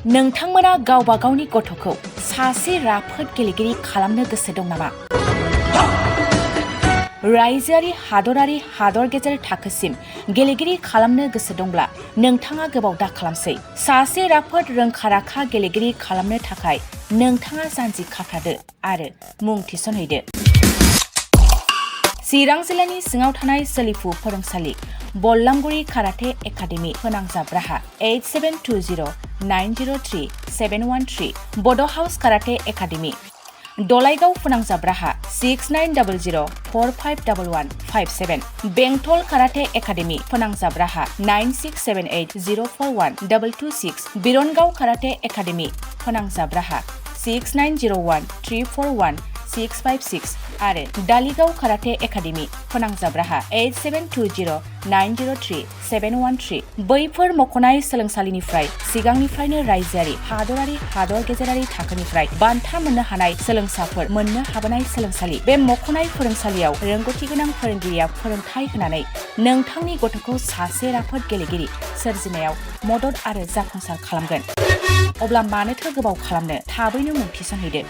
नोंथांमोना गावबा गावनि गथ'खौ सासे राफोद गेलेगिरि खालामनो गोसो दं नामा? रायजोआरि हादरारि हादर गेजेर थाखोसिम गेलेगिरि खालामनो गोसो दंब्ला नोंथाङा गोबाव दा खालामसै। सासे राफोद रोंखा-राखा गेलेगिरि खालामनो थाखाय नोंथाङा जानजि खाफ्रादो आरो मुं थिसनहैदो। चिरां जिल्लानि सिङाव थानाय सोलिफु फोरोंसालि बल्लामगुरि काराटे एकाडेमि फोनांजाब राहा 8720903713 बड' हाउस काराटे एकाडेमि दलाइगाव फोनांजाब राहा 6900451157 बेंटल काराटे एकाडेमि फोनांजाब राहा 9678041226 बिरनगाव काराटे एकाडेमि फोनांजाब राहा 6901341656 आरो दालिगाव काराटे एकाडेमि फोनांजाब राहा 8720903713 बैफोर मख'नाय सोलोंसालिनिफ्राय सिगांनिफ्रायनो रायजोआरि हादरारि हादर गेजेरारि थाखोनिफ्राय बान्था मोननो हानाय सोलोंसाफोर मोननो हाबोनाय सोलोंसालि। बे मख'नाय फोरोंसालियाव रोंगौथि गोनां फोरोंगिरिया फोरोंथाय होनानै नोंथांनि गथ'खौ सासे राफोद गेलेगिरि सोरजिनायाव मदद आरो जाफुंसार खालामगोन। अब्ला मानोथो गोबाव खालामनो, थाबैनो मुं थिसनहैदो।